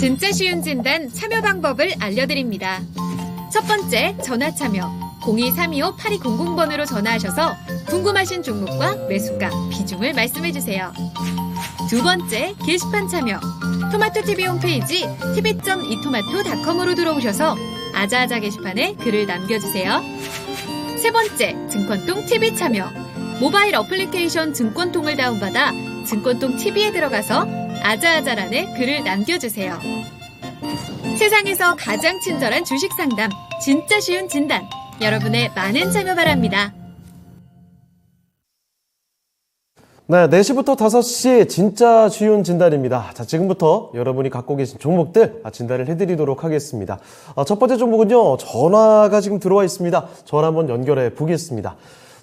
진짜 쉬운 진단 참여 방법을 알려드립니다. 첫 번째, 전화 참여. 02-325-8200번으로 전화하셔서 궁금하신 종목과 매수가, 비중을 말씀해주세요. 두 번째, 게시판 참여. 토마토TV 홈페이지 tv.itomato.com으로 들어오셔서 아자아자 게시판에 글을 남겨주세요. 세 번째, 증권통 TV 참여. 모바일 어플리케이션 증권통을 다운받아 증권통 TV에 들어가서 아자아자란에 글을 남겨주세요. 세상에서 가장 친절한 주식 상담, 진짜 쉬운 진단. 여러분의 많은 참여 바랍니다. 네, 4시부터 5시 진짜 쉬운 진단입니다. 자, 지금부터 여러분이 갖고 계신 종목들 진단을 해드리도록 하겠습니다. 첫 번째 종목은요, 전화가 지금 들어와 있습니다. 전화 한번 연결해 보겠습니다.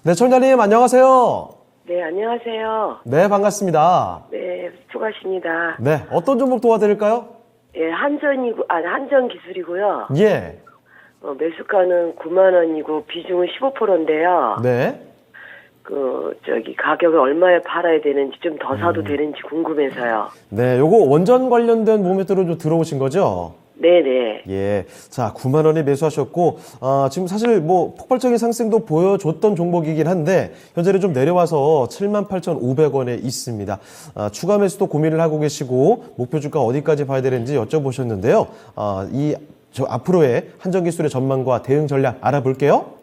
네, 청자님 안녕하세요. 네, 안녕하세요. 네, 반갑습니다. 네, 수고하십니다. 네, 어떤 종목 도와드릴까요? 예, 한전기술이고요. 예. 매수가는 9만 원이고 비중은 15%인데요. 네. 가격을 얼마에 팔아야 되는지 좀 더 사도 되는지 궁금해서요. 네, 요거 원전 관련된 모멘트로 좀 들어오신 거죠? 네네. 예. 자, 9만 원에 매수하셨고, 지금 사실 뭐 폭발적인 상승도 보여줬던 종목이긴 한데, 현재는 좀 내려와서 78,500원에 있습니다. 추가 매수도 고민을 하고 계시고, 목표 주가 어디까지 봐야 되는지 여쭤보셨는데요. 앞으로의 한전기술의 전망과 대응 전략 알아볼게요.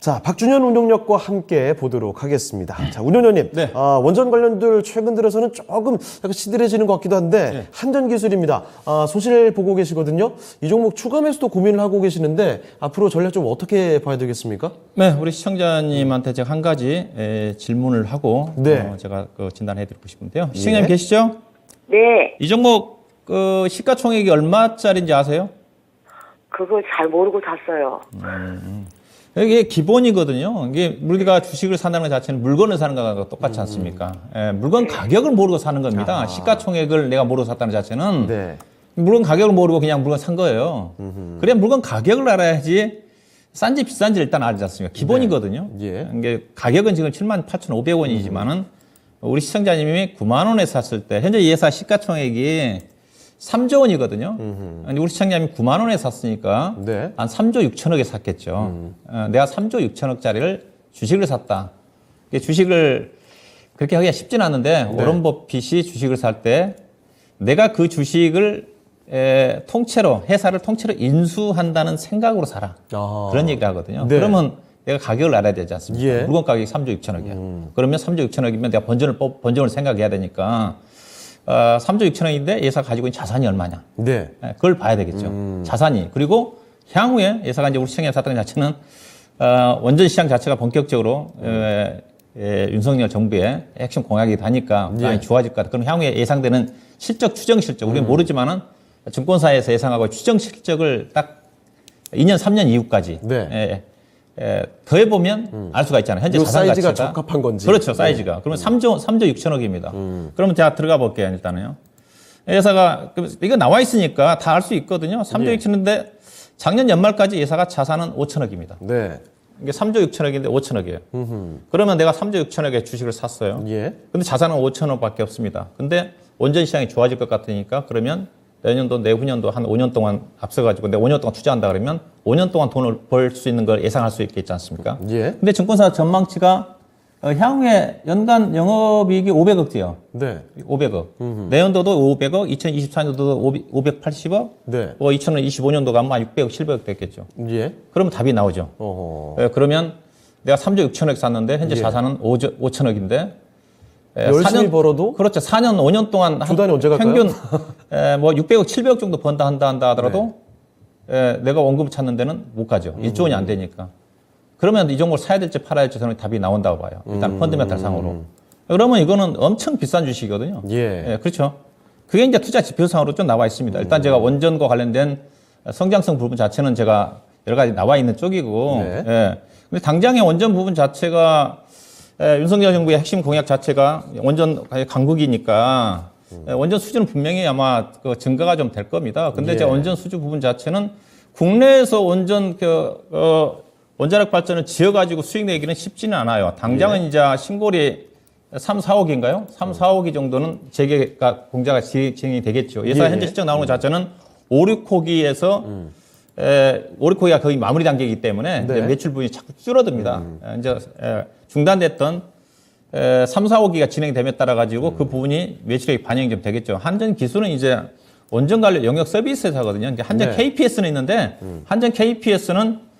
자, 박준현 운용력과 함께 보도록 하겠습니다. 자, 운용력님, 네. 원전 관련들 최근 들어서는 조금 약간 시들해지는 것 같기도 한데, 네. 한전기술입니다. 소실 보고 계시거든요. 이 종목 추가 매수도 고민을 하고 계시는데, 앞으로 전략 좀 어떻게 봐야 되겠습니까? 네, 우리 시청자님한테 제가 한 가지 질문을 하고 네. 제가 진단해드리고 싶은데요. 시청자님 계시죠? 네, 이 종목 시가총액이 얼마짜리인지 아세요? 그거 잘 모르고 샀어요. 이게 기본이거든요. 이게 우리가 주식을 산다는 것 자체는 물건을 사는 것과 똑같지 않습니까? 물건 가격을 모르고 사는 겁니다. 시가총액을 내가 모르고 샀다는 자체는 네. 물건 가격을 모르고 그냥 물건 산 거예요. 그래야 물건 가격을 알아야지 싼지 비싼지 일단 알지 않습니까? 기본이거든요. 네. 예. 이게 가격은 지금 78,500원이지만은 우리 시청자님이 9만 원에 샀을 때 현재 이 회사 시가총액이 3조 원이거든요. 우리 시청자님이 9만 원에 샀으니까 네. 한 3조 6천억에 샀겠죠. 내가 3조 6천억짜리를 주식을 샀다. 이게 주식을 그렇게 하기가 쉽진 않은데 네. 워런 버핏이 주식을 살 때 내가 그 주식을 통째로 회사를 통째로 인수한다는 생각으로 사라. 그런 얘기를 하거든요. 네. 그러면 내가 가격을 알아야 되지 않습니까? 예. 물건 가격이 3조 6천억이야. 그러면 3조 6천억이면 내가 번전을 생각해야 되니까 3조 6천억인데 예사가 가지고 있는 자산이 얼마냐. 네. 그걸 봐야 되겠죠. 자산이. 그리고 향후에 예사가 이제 우리 시장에 샀던 것 자체는 원전 시장 자체가 본격적으로 윤석열 정부의 핵심 공약이기도 하니까 많이 예. 좋아질 것 같아요. 그럼 향후에 예상되는 실적, 추정 실적, 우리는 모르지만은 증권사에서 예상하고 추정 실적을 딱 2년, 3년 이후까지 네. 더해보면 알 수가 있잖아요. 현재 요 자산 사이즈가 가치가. 적합한 건지. 그렇죠. 사이즈가. 그러면 3조 6천억입니다. 그러면 제가 들어가 볼게요. 일단은요. 예사가, 이거 나와 있으니까 다 알 수 있거든요. 3조 예. 6천억인데 작년 연말까지 예사가 자산은 5천억입니다. 네. 이게 3조 6천억인데 5천억이에요. 그러면 내가 3조 6천억의 주식을 샀어요. 예. 근데 자산은 5천억밖에 없습니다. 근데 원전 시장이 좋아질 것 같으니까 그러면 내년도, 내후년도 한 5년 동안 앞서가지고 내가 5년 동안 투자한다 그러면 5년 동안 돈을 벌 수 있는 걸 예상할 수 있겠지 않습니까? 예. 근데 증권사 전망치가 향후에 연간 영업이익이 500억대요. 네. 500억. 내년도도 500억, 2024년도도 580억, 네. 2025년도 가면 600억, 700억 됐겠죠. 예. 그러면 답이 나오죠. 어허. 그러면 내가 3조 6천억 샀는데 현재 예. 자산은 5천억인데 열심히 벌어도? 그렇죠. 4년, 5년 동안 주 단위 언제 갈까요? 평균 600억, 700억 정도 번다 하더라도 내가 원금을 찾는 데는 못 가죠. 1조 원이 안 되니까. 그러면 이 종목을 사야 될지 팔아야 될지 저는 답이 나온다고 봐요. 일단 펀드멘탈 상으로. 그러면 이거는 엄청 비싼 주식이거든요. 예. 그렇죠. 그게 이제 투자 지표상으로 좀 나와 있습니다. 일단 제가 원전과 관련된 성장성 부분 자체는 제가 여러 가지 나와 있는 쪽이고, 네. 근데 당장의 원전 부분 자체가 윤석열 정부의 핵심 공약 자체가 원전 강국이니까 원전 수주는 분명히 아마 증가가 좀 될 겁니다. 근데 예. 이제 원전 수주 부분 자체는 국내에서 원전 원자력 발전을 지어가지고 수익 내기는 쉽지는 않아요. 당장은 예. 이제 신고리 3, 4억인가요? 3, 4억이 정도는 재개가 공자가 진행이 되겠죠. 예상 예, 현재 예. 실적 나오는 것 자체는 5, 6호기에서 5, 6호기가 거의 마무리 단계이기 때문에 네. 이제 매출 부분이 자꾸 줄어듭니다. 이제 중단됐던 3, 4호기가 진행됨에 따라 가지고 그 부분이 매출액이 반영이 좀 되겠죠. 한전 기술은 이제 원전 관련 영역 서비스 회사거든요. 이제 한전 네. KPS는 있는데 한전 KPS는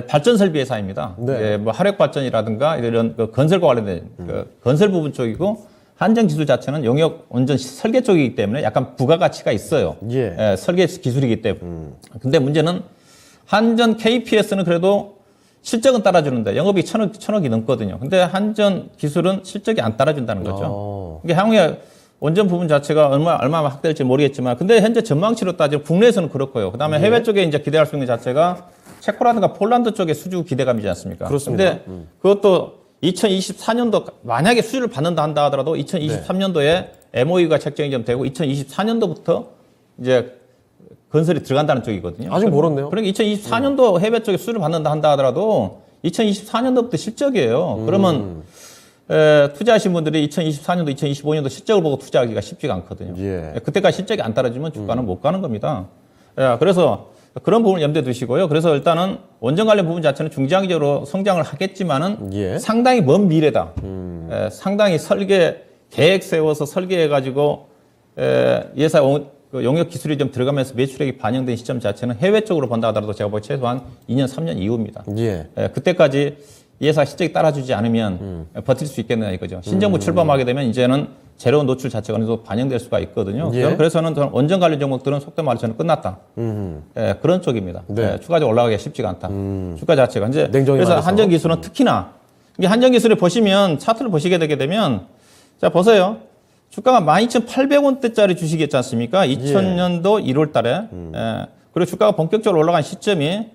발전 설비 회사입니다. 네. 뭐 화력 발전이라든가 이런 그 건설과 관련된 그 건설 부분 쪽이고 한전 기술 자체는 영역 원전 설계 쪽이기 때문에 약간 부가가치가 있어요. 예. 설계 기술이기 때문에. 근데 문제는 한전 KPS는 그래도 실적은 따라주는데 영업이 천억이 넘거든요. 근데 한전 기술은 실적이 안 따라준다는 거죠. 이게 향후에 원전 부분 자체가 얼마 확대될지 모르겠지만, 근데 현재 전망치로 따지면 국내에서는 그렇고요. 그 다음에 해외 쪽에 이제 기대할 수 있는 자체가 체코라든가 폴란드 쪽의 수주 기대감이지 않습니까? 그렇습니다. 근데 그것도 2024년도 만약에 수주를 받는다 한다 하더라도 2023년도에 MOU가 책정이 좀 되고 2024년도부터 이제 건설이 들어간다는 쪽이거든요. 아직 멀었네요. 그러니까 2024년도 해외 쪽에 수주를 받는다 한다 하더라도 2024년도부터 실적이에요. 그러면 투자하신 분들이 2024년도, 2025년도 실적을 보고 투자하기가 쉽지가 않거든요. 예. 그때까지 실적이 안 따라주면 주가는 못 가는 겁니다. 그래서 그런 부분을 염두에 두시고요. 그래서 일단은 원전 관련 부분 자체는 중장기적으로 성장을 하겠지만은 예. 상당히 먼 미래다. 상당히 계획 세워서 설계해가지고 예사 용역 기술이 좀 들어가면서 매출액이 반영된 시점 자체는 해외 쪽으로 본다 하더라도 제가 보기 최소한 2년, 3년 이후입니다. 예. 그때까지 예사 실적이 따라주지 않으면 버틸 수 있겠느냐 이거죠. 신정부 출범하게 되면 이제는 재료 노출 자체가 어느 정도 반영될 수가 있거든요. 예. 그래서는 저는 원전 관련 종목들은 속된 말로 저는 끝났다. 그런 쪽입니다. 네. 추가적으로 올라가기가 쉽지가 않다. 주가 자체가. 이제 냉정히 그래서 말해서. 한전 기술은 특히나 이게 한전 기술을 보시면 차트를 보시게 되게 되면 자 보세요. 주가가 12,800원대짜리 주식이었지 않습니까? 2000년도 1월 달에. 그리고 주가가 본격적으로 올라간 시점이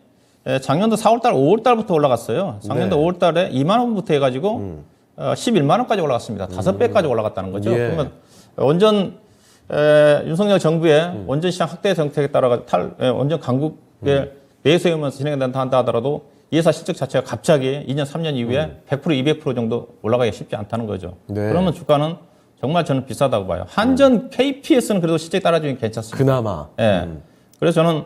작년도 4월 달, 5월 달부터 올라갔어요. 작년도 네. 5월 달에 2만 원부터 해가지고 11만 원까지 올라갔습니다. 5배까지 올라갔다는 거죠. 예. 그러면 원전 윤석열 정부의 원전 시장 확대 정책에 따라 원전 강국의 내수에 오면서 진행된다 한다 하더라도 예사 실적 자체가 갑자기 2년, 3년 이후에 100%, 200% 정도 올라가기 쉽지 않다는 거죠. 네. 그러면 주가는 정말 저는 비싸다고 봐요. 한전 KPS는 그래도 실적 따라주긴 괜찮습니다. 그나마. 예. 그래서 저는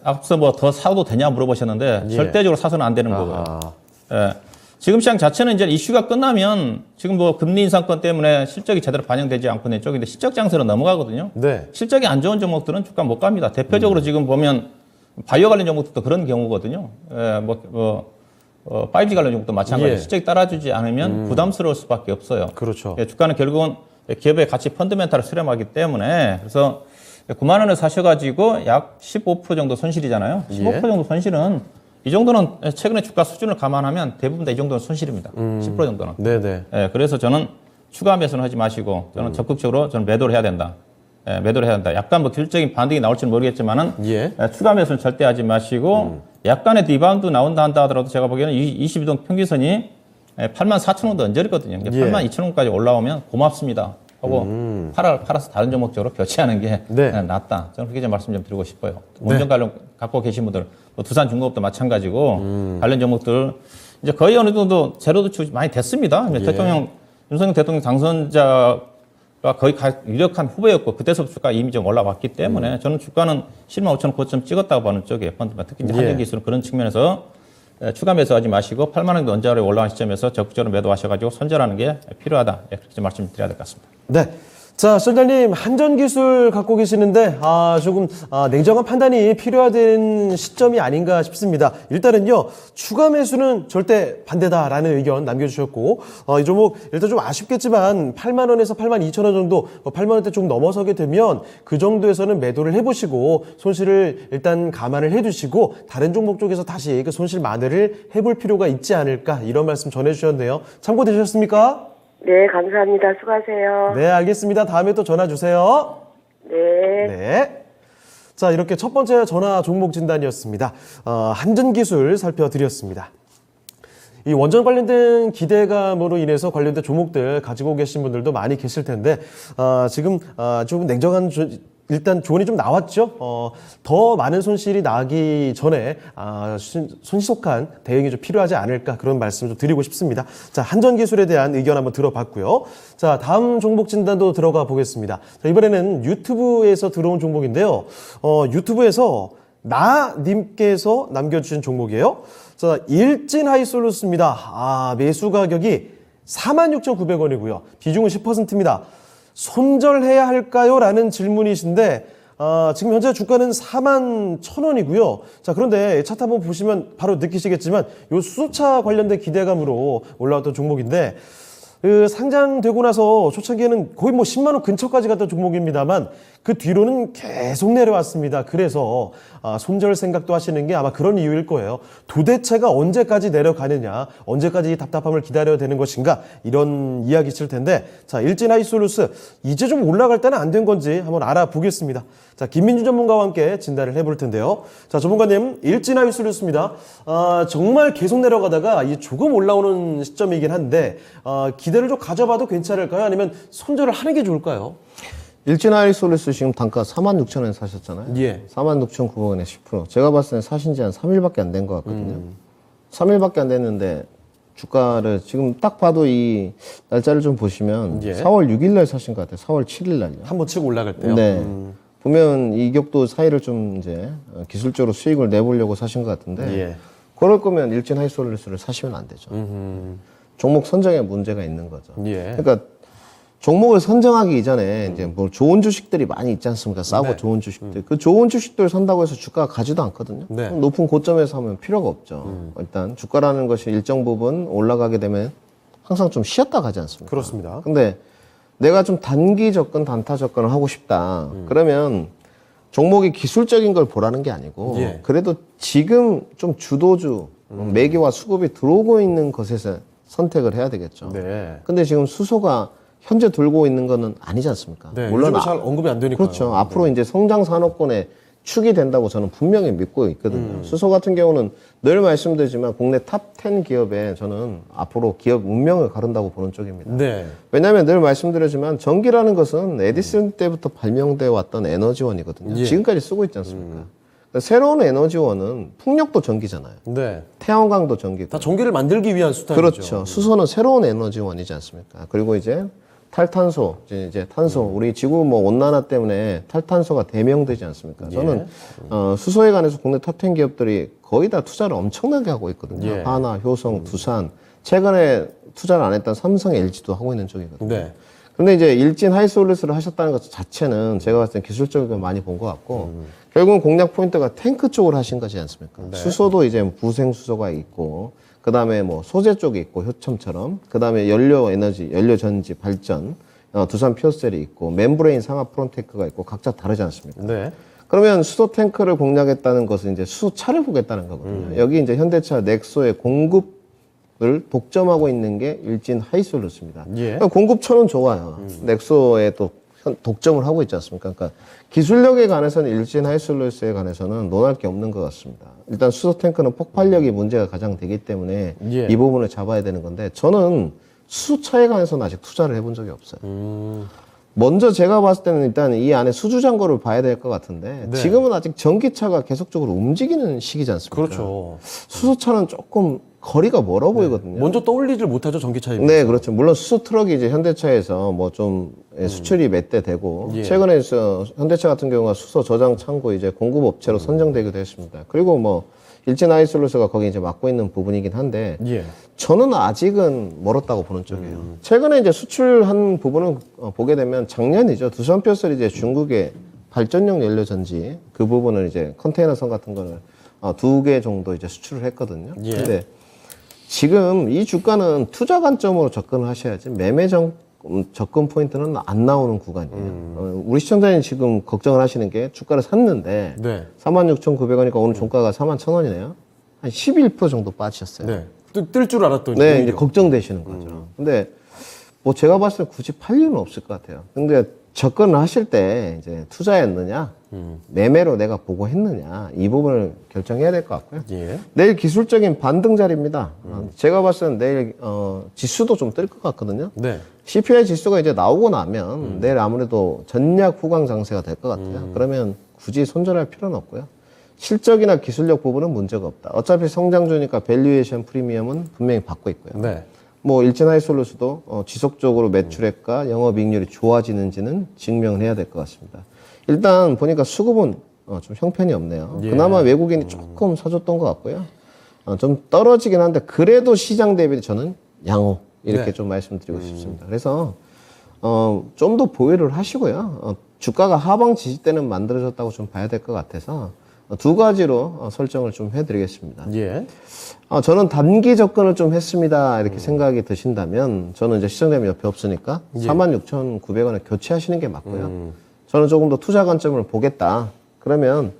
앞서 뭐 더 사도 되냐 물어보셨는데 예. 절대적으로 사서는 안 되는 거고요. 아하. 예. 지금 시장 자체는 이제 이슈가 끝나면 지금 뭐 금리 인상권 때문에 실적이 제대로 반영되지 않고 있는 쪽인데 실적 장세로 넘어가거든요. 네. 실적이 안 좋은 종목들은 주가 못 갑니다. 대표적으로 지금 보면 바이오 관련 종목들도 그런 경우거든요. 5G 관련 종목도 마찬가지로 예. 실적이 따라주지 않으면 부담스러울 수밖에 없어요. 그렇죠. 예, 주가는 결국은 기업의 가치 펀드멘탈을 수렴하기 때문에 그래서 9만 원을 사셔가지고 약 15% 정도 손실이잖아요. 15% 정도 손실은 이 정도는 최근에 주가 수준을 감안하면 대부분 다 이 정도는 손실입니다. 10% 정도는. 네네. 예, 그래서 저는 추가 매수는 하지 마시고 저는 적극적으로 저는 매도를 해야 된다. 매도를 해야 된다. 약간 뭐 기술적인 반등이 나올지는 모르겠지만은 예. 추가 매수는 절대 하지 마시고 약간의 리바운드 나온다 한다 하더라도 제가 보기에는 22동 평균선이 84,000원도 언저리거든요. 예. 82,000원까지 올라오면 고맙습니다. 하고 팔아서 다른 종목 쪽으로 교체하는 게 네. 낫다. 저는 그렇게 좀 말씀 좀 드리고 싶어요. 원전 관련 갖고 계신 분들, 또 두산중공업도 마찬가지고 관련 종목들 이제 거의 어느 정도 제로 도출 많이 됐습니다. 대통령 윤석열 대통령 당선자가 거의 유력한 후보였고 그때서부터 주가 이미 좀 올라왔기 때문에 저는 주가는 10만 5천 원 고점 찍었다고 보는 쪽이에요. 펀드만 특히 이제 한전 기술은 그런 측면에서 추가 매수하지 마시고 8만 원 언저리에 올라간 시점에서 적극적으로 매도하셔가지고 손절하는 게 필요하다. 그렇게 말씀드려야 될 것 같습니다. 네. 자, 시장님, 한전기술 갖고 계시는데, 조금, 냉정한 판단이 필요하된 시점이 아닌가 싶습니다. 일단은요, 추가 매수는 절대 반대다라는 의견 남겨주셨고, 이 종목, 일단 좀 아쉽겠지만, 8만원에서 8만 2천원 정도, 8만원대 좀 넘어서게 되면, 그 정도에서는 매도를 해보시고, 손실을 일단 감안을 해두시고, 다른 종목 쪽에서 다시 그 손실 만회를 해볼 필요가 있지 않을까, 이런 말씀 전해주셨네요. 참고되셨습니까? 네, 감사합니다. 수고하세요. 네, 알겠습니다. 다음에 또 전화 주세요. 네. 네. 자, 이렇게 첫 번째 전화 종목 진단이었습니다. 한전기술 살펴드렸습니다. 이 원전 관련된 기대감으로 인해서 관련된 종목들 가지고 계신 분들도 많이 계실 텐데, 지금 좀 냉정한 일단 조언이 좀 나왔죠. 더 많은 손실이 나기 전에 손시속한 대응이 좀 필요하지 않을까 그런 말씀을 좀 드리고 싶습니다. 자, 한전 기술에 대한 의견 한번 들어봤고요. 자, 다음 종목 진단도 들어가 보겠습니다. 자, 이번에는 유튜브에서 들어온 종목인데요. 유튜브에서 나님께서 남겨주신 종목이에요. 자, 일진하이솔루스입니다. 매수 가격이 46,900원이고요. 비중은 10%입니다. 손절해야 할까요? 라는 질문이신데 지금 현재 주가는 41,000원이고요. 자, 그런데 차트 한번 보시면 바로 느끼시겠지만 요 수소차 관련된 기대감으로 올라왔던 종목인데 상장되고 나서 초창기에는 거의 뭐 10만 원 근처까지 갔던 종목입니다만 그 뒤로는 계속 내려왔습니다. 그래서 손절 생각도 하시는 게 아마 그런 이유일 거예요. 도대체가 언제까지 내려가느냐, 언제까지 이 답답함을 기다려야 되는 것인가, 이런 이야기실 텐데, 자, 일진하이솔루스 이제 좀 올라갈 때는 안 된 건지 한번 알아보겠습니다. 자, 김민주 전문가와 함께 진단을 해볼 텐데요. 자, 전문가님, 일진하이솔루스입니다. 정말 계속 내려가다가 이 조금 올라오는 시점이긴 한데 기대를 좀 가져봐도 괜찮을까요? 아니면 손절을 하는 게 좋을까요? 일진하이솔루스 지금 단가 46,000원 사셨잖아요. 예. 46,900원에 10%. 제가 봤을 때 사신 지 한 3일밖에 안 된 것 같거든요. 3일밖에 안 됐는데 주가를 지금 딱 봐도 이 날짜를 좀 보시면 예. 4월 6일 날 사신 것 같아요. 4월 7일 날요. 한번 치고 올라갈 때요? 네. 보면 이격도 사이를 좀 이제 기술적으로 수익을 내보려고 사신 것 같은데 예. 그럴 거면 일진하이솔루스를 사시면 안 되죠. 종목 선정에 문제가 있는 거죠. 예. 그러니까 종목을 선정하기 이전에 이제 뭐 좋은 주식들이 많이 있지 않습니까? 싸고 네. 좋은 주식들. 그 좋은 주식들 산다고 해서 주가가 가지도 않거든요. 네. 높은 고점에서 하면 필요가 없죠. 일단 주가라는 것이 일정 부분 올라가게 되면 항상 좀 쉬었다 가지 않습니까? 그렇습니다. 근데 내가 좀 단기 접근, 단타 접근을 하고 싶다. 그러면 종목이 기술적인 걸 보라는 게 아니고 예. 그래도 지금 좀 주도주, 매개와 수급이 들어오고 있는 것에서 선택을 해야 되겠죠. 네. 근데 지금 수소가 현재 돌고 있는 거는 아니지 않습니까? 네. 물론 요즘에 잘 언급이 안 되니까요. 그렇죠. 앞으로 이제 성장 산업군의 축이 된다고 저는 분명히 믿고 있거든요. 수소 같은 경우는 늘 말씀드리지만 국내 탑 10 기업에 저는 앞으로 기업 운명을 가른다고 보는 쪽입니다. 네. 왜냐하면 늘 말씀드리지만 전기라는 것은 에디슨 때부터 발명되어 왔던 에너지원이거든요. 예. 지금까지 쓰고 있지 않습니까? 그러니까 새로운 에너지원은 풍력도 전기잖아요. 네. 태양광도 전기고. 다 전기를 만들기 위한 수단이죠. 그렇죠. 수소는 새로운 에너지원이지 않습니까? 그리고 이제 탈탄소, 이제 탄소, 우리 지구 뭐 온난화 때문에 탈탄소가 대명되지 않습니까? 저는 수소에 관해서 국내 탑10 기업들이 거의 다 투자를 엄청나게 하고 있거든요. 예. 하나, 효성, 두산. 최근에 투자를 안 했던 삼성, LG도 하고 있는 쪽이거든요. 네. 근데 이제 일진 하이솔루스를 하셨다는 것 자체는 제가 봤을 때 기술적인 걸 많이 본 것 같고 결국은 공략 포인트가 탱크 쪽으로 하신 거지 않습니까? 네. 수소도 이제 부생 수소가 있고 그 다음에 뭐 소재 쪽이 있고 효첨처럼 그 다음에 연료 에너지, 연료 전지, 발전, 두산 퓨어셀이 있고 멤브레인 상압 프론테크가 있고 각자 다르지 않습니까? 네. 그러면 수소 탱크를 공략했다는 것은 이제 수소차를 보겠다는 거거든요. 여기 이제 현대차 넥소의 공급을 독점하고 있는 게 일진 하이솔루스입니다. 예. 그러니까 공급처는 좋아요. 넥소에 또 독점을 하고 있지 않습니까? 그러니까 기술력에 관해서는 일진 하이솔루스에 관해서는 논할 게 없는 것 같습니다. 일단 수소 탱크는 폭발력이 문제가 가장 되기 때문에 예. 이 부분을 잡아야 되는 건데 저는 수소차에 관해서는 아직 투자를 해본 적이 없어요. 먼저 제가 봤을 때는 일단 이 안에 수주 잔고를 봐야 될 것 같은데 네. 지금은 아직 전기차가 계속적으로 움직이는 시기지 않습니까? 그렇죠. 수소차는 조금 거리가 멀어 보이거든요. 먼저 떠올리질 못하죠, 전기차에. 네, 그렇죠. 물론 수소 트럭이 이제 현대차에서 뭐 좀 수출이 몇 대 되고 예. 최근에 현대차 같은 경우가 수소 저장 창고 이제 공급 업체로 선정되기도 했습니다. 그리고 뭐 일진 하이솔루스가 거기 이제 맡고 있는 부분이긴 한데 예. 저는 아직은 멀었다고 보는 쪽이에요. 최근에 이제 수출한 부분을 보게 되면 작년이죠. 두산 퓨어셀이 이제 중국의 발전용 연료 전지 그 부분을 이제 컨테이너선 같은 거를 2개 정도 이제 수출을 했거든요. 예. 근데 지금 이 주가는 투자 관점으로 접근을 하셔야지 매매 접근 포인트는 안 나오는 구간이에요. 우리 시청자님 지금 걱정을 하시는 게 주가를 샀는데 네. 46,900원이니까 오늘 종가가 41,000원이네요. 한 11% 정도 빠지셨어요. 네. 뜰 줄 알았더니. 네, 이제 오히려. 걱정되시는 거죠. 근데 뭐 제가 봤을 때 굳이 팔 이유는 없을 것 같아요. 근데 접근을 하실 때 이제 투자했느냐, 매매로 내가 보고 했느냐 이 부분을 결정해야 될 것 같고요. 예. 내일 기술적인 반등 자리입니다. 제가 봤을 때는 내일 지수도 좀 뜰 것 같거든요. 네. CPI 지수가 이제 나오고 나면 내일 아무래도 전략 후광 장세가 될 것 같아요. 그러면 굳이 손절할 필요는 없고요. 실적이나 기술력 부분은 문제가 없다. 어차피 성장주니까 밸류에이션 프리미엄은 분명히 받고 있고요. 네. 뭐 일진하이솔루스도 지속적으로 매출액과 영업이익률이 좋아지는지는 증명을 해야 될 것 같습니다. 일단 보니까 수급은 좀 형편이 없네요. 예. 그나마 외국인이 조금 사줬던 것 같고요. 좀 떨어지긴 한데 그래도 시장 대비 저는 양호 이렇게 네. 좀 말씀드리고 싶습니다. 그래서 좀 더 보유를 하시고요. 주가가 하방 지지대는 만들어졌다고 좀 봐야 될 것 같아서 두 가지로 설정을 좀 해드리겠습니다. 예. 저는 단기 접근을 좀 했습니다. 이렇게 생각이 드신다면 저는 이제 시청자님 옆에 없으니까 46,900원에 교체하시는 게 맞고요. 저는 조금 더 투자 관점을 보겠다. 그러면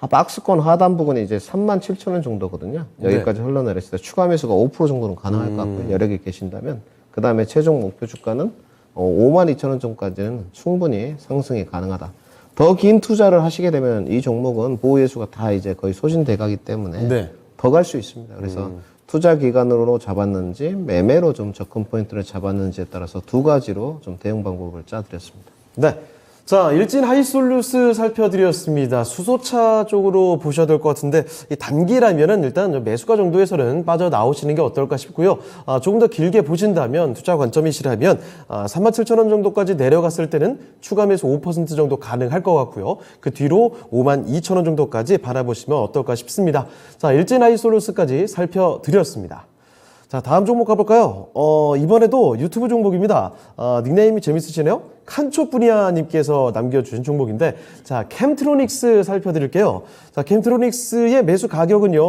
박스권 하단 부분이 이제 37,000원 정도거든요. 여기까지 흘러내렸을 때 추가 매수가 5% 정도는 가능할 것 같고요. 여력이 계신다면 그 다음에 최종 목표 주가는 52,000원 정도까지는 충분히 상승이 가능하다. 더 긴 투자를 하시게 되면 이 종목은 보호 예수가 다 이제 거의 소진돼 가기 때문에 네. 더 갈 수 있습니다. 그래서 투자 기간으로 잡았는지 매매로 좀 접근 포인트를 잡았는지에 따라서 두 가지로 좀 대응 방법을 짜드렸습니다. 네. 자, 일진 하이솔루스 살펴드렸습니다. 수소차 쪽으로 보셔야 될 것 같은데, 이 단기라면은 일단 매수가 정도에서는 빠져나오시는 게 어떨까 싶고요. 조금 더 길게 보신다면, 투자 관점이시라면, 37,000원 정도까지 내려갔을 때는 추가 매수 5% 정도 가능할 것 같고요. 그 뒤로 52,000원 정도까지 바라보시면 어떨까 싶습니다. 자, 일진 하이솔루스까지 살펴드렸습니다. 자, 다음 종목 가볼까요? 이번에도 유튜브 종목입니다. 닉네임이 재밌으시네요? 칸초프니아님께서 남겨주신 종목인데, 자, 캠트로닉스 살펴드릴게요. 자, 캠트로닉스의 매수 가격은요,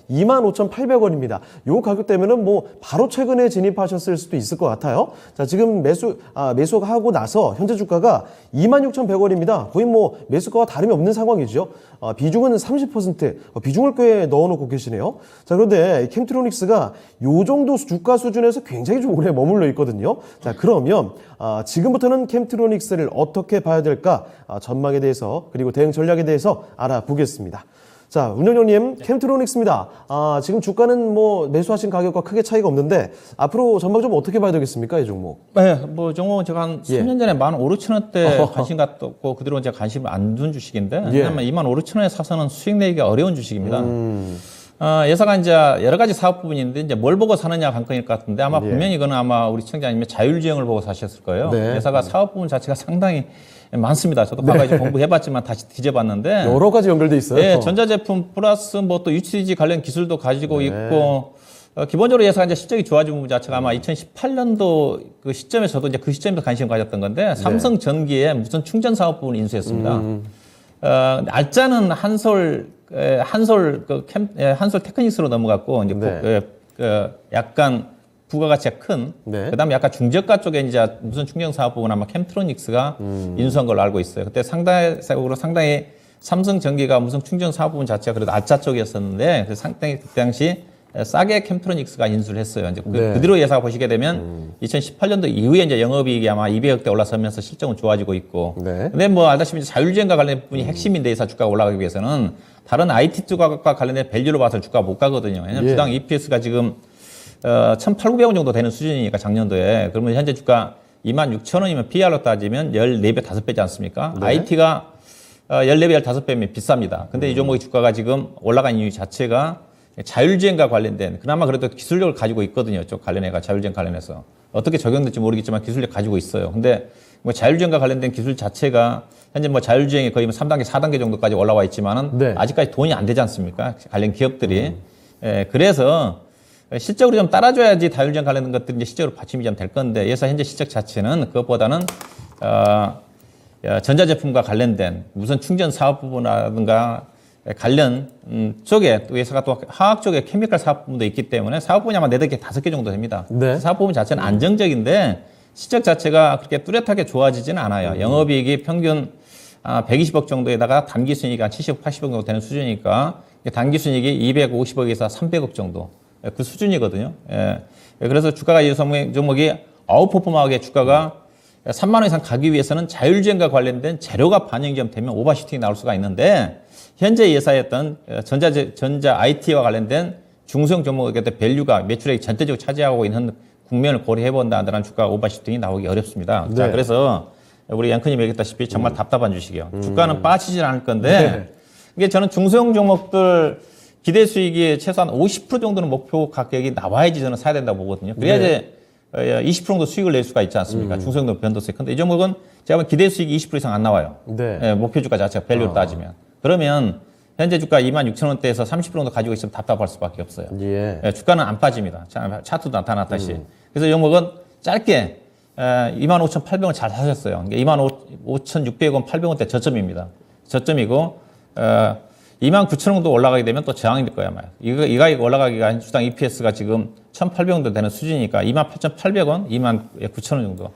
25,800원입니다. 요 가격 되면은 뭐, 바로 최근에 진입하셨을 수도 있을 것 같아요. 자, 지금 매수가 하고 나서 현재 주가가 26,100원입니다. 거의 뭐, 매수가와 다름이 없는 상황이죠. 비중은 30%, 비중을 꽤 넣어놓고 계시네요. 자, 그런데 캠트로닉스가 요 정도 주가 수준에서 굉장히 좀 오래 머물러 있거든요. 자, 그러면 지금부터는 캠트로닉스를 어떻게 봐야 될까? 전망에 대해서 그리고 대응 전략에 대해서 알아보겠습니다. 자, 운영장님, 캠트로닉스입니다. 지금 주가는 뭐 매수하신 가격과 크게 차이가 없는데 앞으로 전망적으로 어떻게 봐야 되겠습니까, 이 종목? 네, 뭐 종목은 제가 한 예. 3년 전에 15,000원대 관심 갖고 그대로 제가 관심을 안 둔 주식인데 예. 왜냐면 25,000원에 사서는 수익 내기가 어려운 주식입니다. 예사가 이제 여러 가지 사업 부분인데 이제 뭘 보고 사느냐 관건일 것 같은데 아마 분명히 이거는 아마 우리 시청자님의 자율주행을 보고 사셨을 거예요. 네. 예사가 사업 부분 자체가 상당히 많습니다. 저도 과거에 공부해봤지만 다시 뒤져봤는데 여러 가지 연결돼 있어요. 네, 전자제품 플러스 뭐 또 UCG 관련 기술도 가지고 있고 기본적으로 예사가 이제 실적이 좋아진 부분 자체가 아마 2018년도 그 시점에 저도 이제 그 시점에서 관심을 가졌던 건데 삼성 전기에 무슨 충전 사업 부분을 인수했습니다. 날짜는 한솔 테크닉스로 넘어갔고 이제 약간 부가가치가 큰 네. 그다음에 약간 중저가 쪽에 이제 무슨 충전 사업 부분 아마 캠트로닉스가 인수한 걸로 알고 있어요. 그때 상당히 삼성 전기가 무슨 충전 사업 부분 자체가 그래도 알짜 쪽이었었는데 그래서 상당히 그때 당시 싸게 캠트로닉스가 인수를 했어요. 이제 네. 그 뒤로 예사 보시게 되면 2018년도 이후에 이제 영업이익이 아마 200억대 올라서면서 실적은 좋아지고 있고. 네. 근데 뭐 알다시피 자율주행과 관련된 부분이 핵심인데 예사 주가가 올라가기 위해서는 다른 IT 주가과 관련된 밸류로 봐서 주가가 못 가거든요. 왜냐면 예. 주당 EPS가 지금 1,800원 정도 되는 수준이니까 작년도에. 그러면 현재 주가 26,000원이면 PR로 따지면 14배, 5배지 않습니까? 네. IT가 14배, 15배면 비쌉니다. 근데 이 종목의 주가가 지금 올라간 이유 자체가 자율주행과 관련된 그나마 그래도 기술력을 가지고 있거든요. 쪽 관련해가 자율주행 관련해서 어떻게 적용될지 모르겠지만 기술력 가지고 있어요. 근데 뭐 자율주행과 관련된 기술 자체가 현재 뭐 자율주행이 거의 3단계, 4단계 정도까지 올라와 있지만은 네. 아직까지 돈이 안 되지 않습니까? 관련 기업들이. 그래서 실적으로 좀 따라줘야지 자율주행 관련된 것들이 이제 실적으로 받침이 좀 될 건데 예사 현재 실적 자체는 그것보다는 전자제품과 관련된 무슨 충전 사업 부분이라든가 관련 쪽에 또 회사가 또 화학 쪽에 케미컬 사업 부분도 있기 때문에 사업 부분이 아마 4개, 5개 정도 됩니다. 네. 사업 부분 자체는 안정적인데 실적 자체가 그렇게 뚜렷하게 좋아지지는 않아요. 영업이익이 평균 120억 정도에다가 단기순이익이 한 70억, 80억 정도 되는 수준이니까 단기순이익이 250억에서 300억 정도 그 수준이거든요. 예. 그래서 주가가 이 종목이 아웃퍼폼하게 주가가 3만 원 이상 가기 위해서는 자율주행과 관련된 재료가 반영이 좀 되면 오버슈팅이 나올 수가 있는데 현재 예상했던 전자 IT와 관련된 중소형 종목에 대한 밸류가 매출액이 전체적으로 차지하고 있는 국면을 고려해 본다는 주가 오버슈팅이 나오기 어렵습니다. 네. 자, 그래서 우리 앵커님이 얘기했다시피 정말 답답한 주식이에요. 주가는 빠지질 않을 건데 네. 이게 저는 중소형 종목들 기대 수익이 최소한 50% 정도는 목표 가격이 나와야지 저는 사야 된다고 보거든요. 그래야 이제 20% 정도 수익을 낼 수가 있지 않습니까? 중소형 변동성이 큰데 이 종목은 제가 보면 기대 수익이 20% 이상 안 나와요. 네. 예, 목표 주가 자체가 밸류로 따지면. 그러면 현재 주가 26,000원대에서 30% 정도 가지고 있으면 답답할 수밖에 없어요. 예. 예, 주가는 안 빠집니다. 차트도 나타났다시. 그래서 이 종목은 짧게 25,800원 잘 사셨어요. 25,600원, 800원대 저점입니다. 저점이고 29,000원 정도 올라가게 되면 또 저항이 될 거야. 이 가격 올라가기가 주당 EPS가 지금 1,800원 정도 되는 수준이니까 28,800원, 29,000원 정도.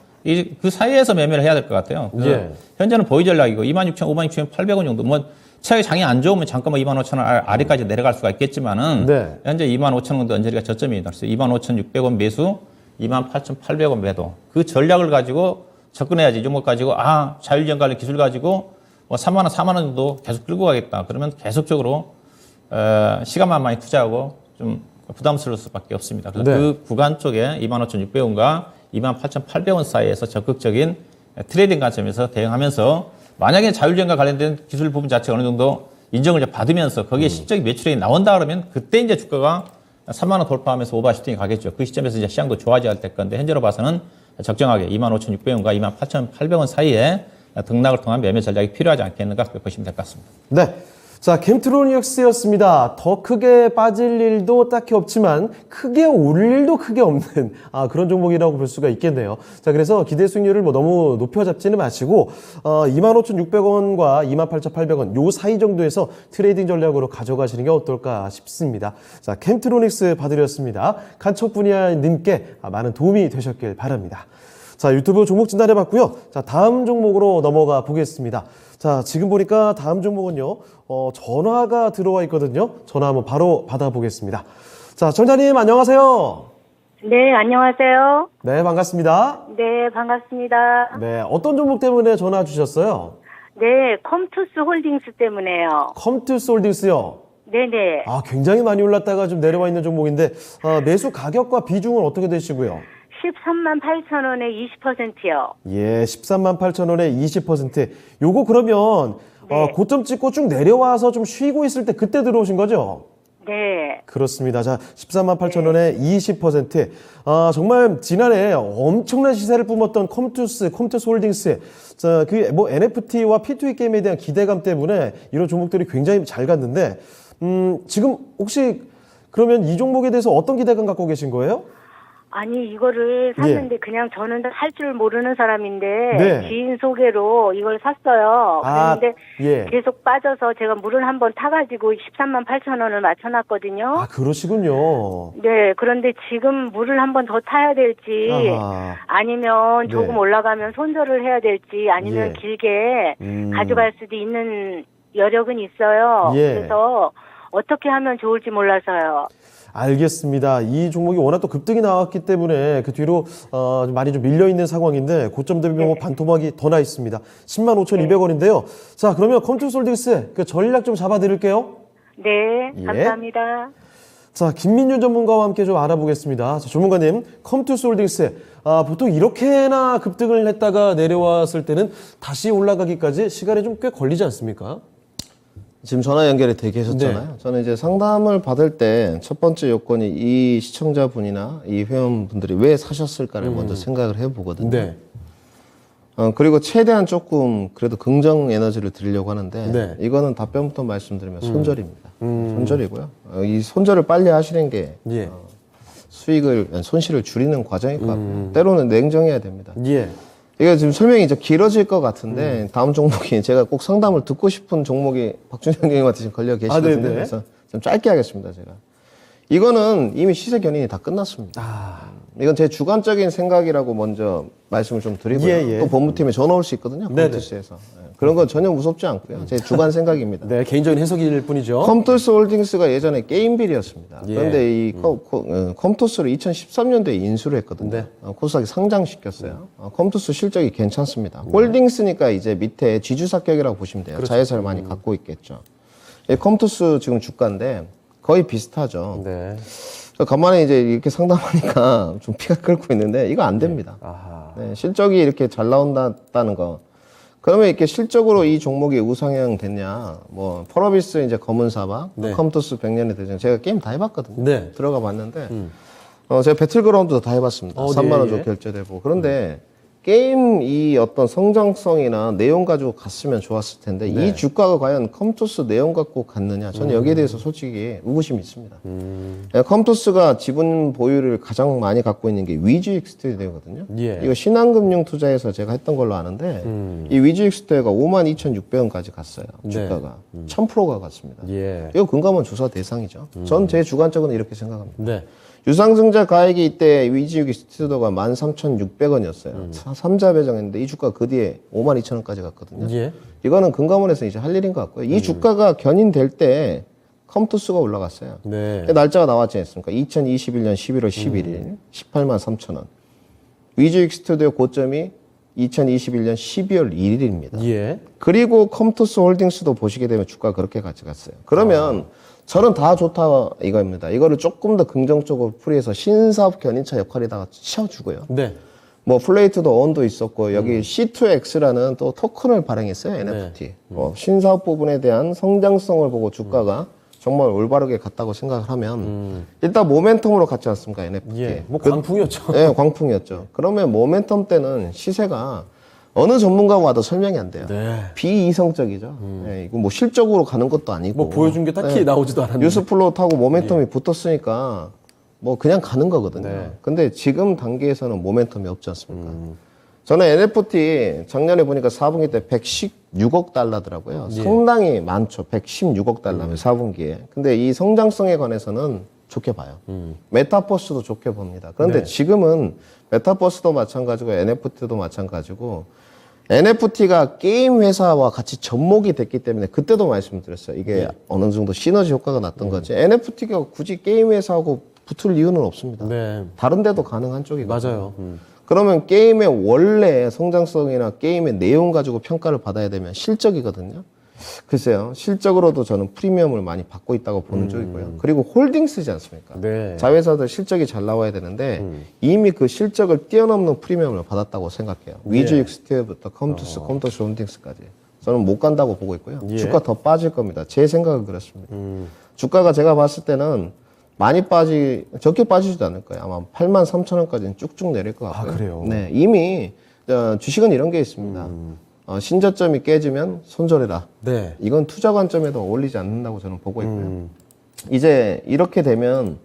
그 사이에서 매매를 해야 될 것 같아요. 예. 현재는 보유 전략이고 26,000원, 56,800원 정도. 뭐 차라리 장이 안 좋으면 잠깐만 25,000원 아래까지 내려갈 수가 있겠지만은 네. 현재 25,000원 정도 언저리가 저점입니다. 그래서 25,600원 매수, 28,800원 매도. 그 전략을 가지고 접근해야지. 이 종목 가지고 자율주행 관련 기술 가지고 뭐 3만 원, 4만 원 정도 계속 끌고 가겠다. 그러면 계속적으로 시간만 많이 투자하고 좀 부담스러울 수밖에 없습니다. 그래서 네. 그 구간 쪽에 25,600원과 28,800원 사이에서 적극적인 트레이딩 관점에서 대응하면서 만약에 자율주행과 관련된 기술 부분 자체가 어느 정도 인정을 이제 받으면서 거기에 실적인 매출액이 나온다 그러면 그때 이제 주가가 3만 원 돌파하면서 오버슈팅이 가겠죠. 그 시점에서 이제 시장도 좋아져야 될 건데 현재로 봐서는 적정하게 25,600원과 28,800원 사이에 등락을 통한 매매 전략이 필요하지 않겠는가 그렇게 보시면 될 것 같습니다. 네. 자, 캠트로닉스였습니다. 더 크게 빠질 일도 딱히 없지만 크게 오를 일도 크게 없는 그런 종목이라고 볼 수가 있겠네요. 자, 그래서 기대 수익률을 뭐 너무 높여 잡지는 마시고 25,600원과 28,800원 요 사이 정도에서 트레이딩 전략으로 가져가시는 게 어떨까 싶습니다. 자, 캠트로닉스 봐드렸습니다. 칸촉분야님께 많은 도움이 되셨길 바랍니다. 자, 유튜브 종목 진단해봤고요. 자, 다음 종목으로 넘어가 보겠습니다. 자, 지금 보니까 다음 종목은요, 전화가 들어와 있거든요. 전화 한번 바로 받아보겠습니다. 자, 전자님 안녕하세요. 네, 안녕하세요. 네, 반갑습니다. 네, 반갑습니다. 네, 어떤 종목 때문에 전화 주셨어요? 네, 컴투스 홀딩스 때문에요. 컴투솔딩스요. 네네. 굉장히 많이 올랐다가 좀 내려와 있는 종목인데, 매수 가격과 비중은 어떻게 되시고요? 13만 8천 원에 20%요. 예, 13만 8천 원에 20%. 요거 그러면, 네. 고점 찍고 쭉 내려와서 좀 쉬고 있을 때 그때 들어오신 거죠? 네. 그렇습니다. 자, 14만 8천 원에 20%. 정말 지난해 엄청난 시세를 뿜었던 컴투스 홀딩스. 자, NFT와 P2E 게임에 대한 기대감 때문에 이런 종목들이 굉장히 잘 갔는데, 지금 혹시 그러면 이 종목에 대해서 어떤 기대감 갖고 계신 거예요? 아니, 이거를 샀는데 그냥 저는 할 줄 모르는 사람인데 네. 지인 소개로 이걸 샀어요. 그런데 예. 계속 빠져서 제가 물을 한번 타가지고 13만 8천 원을 맞춰놨거든요. 그러시군요. 네, 그런데 지금 물을 한번 더 타야 될지 아하. 아니면 조금 네. 올라가면 손절을 해야 될지 아니면 예. 길게 가져갈 수도 있는 여력은 있어요. 예. 그래서 어떻게 하면 좋을지 몰라서요. 알겠습니다. 이 종목이 워낙 또 급등이 나왔기 때문에 그 뒤로 많이 좀 밀려있는 상황인데 고점 대비 뭐 반토막이 더 나 있습니다. 10만 5,200원인데요. 자, 그러면 컴투솔딩스 그 전략 좀 잡아드릴게요. 네, 예. 감사합니다. 자, 김민준 전문가와 함께 좀 알아보겠습니다. 자, 전문가님, 컴투솔딩스 보통 이렇게나 급등을 했다가 내려왔을 때는 다시 올라가기까지 시간이 좀 꽤 걸리지 않습니까? 지금 전화 연결이 돼 계셨잖아요. 네. 저는 이제 상담을 받을 때 첫 번째 요건이 이 시청자분이나 이 회원분들이 왜 사셨을까를 먼저 생각을 해보거든요. 네. 그리고 최대한 조금 그래도 긍정 에너지를 드리려고 하는데 네. 이거는 답변부터 말씀드리면 손절입니다. 손절이고요. 이 손절을 빨리 하시는 게 예. 손실을 줄이는 과정일 것 같고요. 때로는 냉정해야 됩니다. 예. 이게 지금 설명이 좀 길어질 것 같은데 다음 종목이 제가 꼭 상담을 듣고 싶은 종목이 박준영 형님한테 지금 걸려 계시거든요. 네네. 그래서 좀 짧게 하겠습니다. 제가 이거는 이미 시세 견인이 다 끝났습니다. 이건 제 주관적인 생각이라고 먼저 말씀을 좀 드리고요. 예, 예. 또 법무팀에 전화 올 수 있거든요. 네네. 컴투스에서 그런 건 전혀 무섭지 않고요. 제 주관 생각입니다. 네, 개인적인 해석일 뿐이죠. 컴투스 홀딩스가 예전에 게임빌이었습니다. 예. 그런데 이 컴투스를 2013년도에 인수를 했거든요. 네. 코스닥에 상장시켰어요. 컴투스 실적이 괜찮습니다. 홀딩스니까 이제 밑에 지주사격이라고 보시면 돼요. 자회사를 많이 갖고 있겠죠. 이 컴투스 지금 주가인데 거의 비슷하죠. 네. 간만에 이제 이렇게 상담하니까 좀 피가 끓고 있는데 이거 안 됩니다. 아하. 네, 실적이 이렇게 잘 나온다는 거. 그러면 이렇게 실적으로 이 종목이 우상향 됐냐? 뭐 펄어비스 이제 검은 사막, 네. 컴투스 100년의 대전 제가 게임 다 해봤거든요. 네. 들어가 봤는데 제가 배틀그라운드도 다 해봤습니다. 3만 원 예, 줘 예. 결제되고 그런데 게임 이 어떤 성장성이나 내용 가지고 갔으면 좋았을 텐데 네. 이 주가가 과연 컴투스 내용 갖고 갔느냐? 저는 여기에 대해서 솔직히 의구심이 있습니다. 컴투스가 지분 보유를 가장 많이 갖고 있는 게 위즈익스튜디오거든요. 예. 이거 신한금융 투자에서 제가 했던 걸로 아는데 이 위즈익스튜디오가 52,600원까지 갔어요. 주가가 1,000%가 갔습니다. 예. 이거 금감원 조사 대상이죠. 전 제 주관적으로 이렇게 생각합니다. 네. 유상증자 가액이 이때 위즈익스튜디오가 13,600원이었어요. 3자 배정했는데 이 주가 그 뒤에 52,000원까지 갔거든요. 예. 이거는 금감원에서 이제 할 일인 것 같고요. 이 주가가 견인될 때 컴투스가 올라갔어요. 네. 날짜가 나왔지 않습니까? 2021년 11월 11일 18만 3천원. 위즈익 스튜디오 고점이 2021년 12월 1일입니다. 예. 그리고 컴투스 홀딩스도 보시게 되면 주가가 그렇게 같이 갔어요. 그러면 저는 다 좋다 이거입니다. 이거를 조금 더 긍정적으로 풀이해서 신사업 견인차 역할에다가 채워주고요. 네. 뭐 플레이트도 언도 있었고 여기 C2X라는 또 토큰을 발행했어요. NFT. 신사업 부분에 대한 성장성을 보고 주가가 정말 올바르게 갔다고 생각을 하면 일단 모멘텀으로 갔지 않습니까? NFT. 예. 뭐 광풍이었죠. 네, 광풍이었죠. 그러면 모멘텀 때는 시세가 어느 전문가가 와도 설명이 안 돼요. 네. 비이성적이죠. 네, 이거 뭐 실적으로 가는 것도 아니고. 뭐 보여준 게 딱히 나오지도 않았는데. 뉴스플로우 타고 모멘텀이 붙었으니까 뭐 그냥 가는 거거든요. 네. 근데 지금 단계에서는 모멘텀이 없지 않습니까? 저는 NFT 작년에 보니까 4분기 때 116억 달러더라고요. 상당히 많죠. 116억 달러면 4분기에. 근데 이 성장성에 관해서는 좋게 봐요. 메타버스도 좋게 봅니다. 그런데 네. 지금은 메타버스도 마찬가지고 NFT도 마찬가지고 NFT가 게임 회사와 같이 접목이 됐기 때문에 그때도 말씀드렸어요. 이게 어느 정도 시너지 효과가 났던 거지. NFT가 굳이 게임 회사하고 붙을 이유는 없습니다. 네. 다른 데도 가능한 쪽이거든요. 맞아요. 그러면 게임의 원래 성장성이나 게임의 내용 가지고 평가를 받아야 되면 실적이거든요. 글쎄요. 실적으로도 저는 프리미엄을 많이 받고 있다고 보는 쪽이고요. 그리고 홀딩스지 않습니까? 네. 자회사들 실적이 잘 나와야 되는데 이미 그 실적을 뛰어넘는 프리미엄을 받았다고 생각해요. 위즈익 스튜디오부터 컴투스 홀딩스까지. 저는 못 간다고 보고 있고요. 예. 주가 더 빠질 겁니다. 제 생각은 그렇습니다. 주가가 제가 봤을 때는 많이 적게 빠지지도 않을 거예요. 아마 8만 3천 원까지는 쭉쭉 내릴 것 같고요. 아, 그래요? 네, 이미 주식은 이런 게 있습니다. 신저점이 깨지면 손절해라. 네. 이건 투자 관점에도 어울리지 않는다고 저는 보고 있고요. 이제 이렇게 되면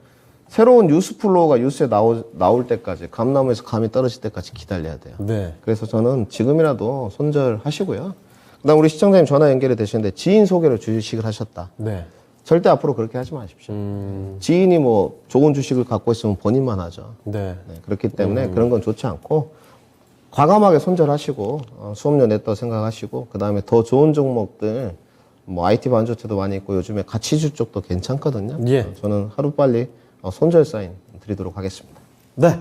새로운 뉴스 플로우가 뉴스에 나올 때까지 감나무에서 감이 떨어질 때까지 기다려야 돼요. 네. 그래서 저는 지금이라도 손절하시고요. 그다음 우리 시청자님 전화 연결이 되시는데 지인 소개로 주식을 하셨다. 네. 절대 앞으로 그렇게 하지 마십시오. 지인이 뭐 좋은 주식을 갖고 있으면 본인만 하죠. 네. 네, 그렇기 때문에 그런 건 좋지 않고 과감하게 손절하시고 수업료 냈다고 생각하시고 그 다음에 더 좋은 종목들 뭐 IT 반도체도 많이 있고 요즘에 가치주 쪽도 괜찮거든요. 예. 저는 하루빨리 손절 사인 드리도록 하겠습니다. 네.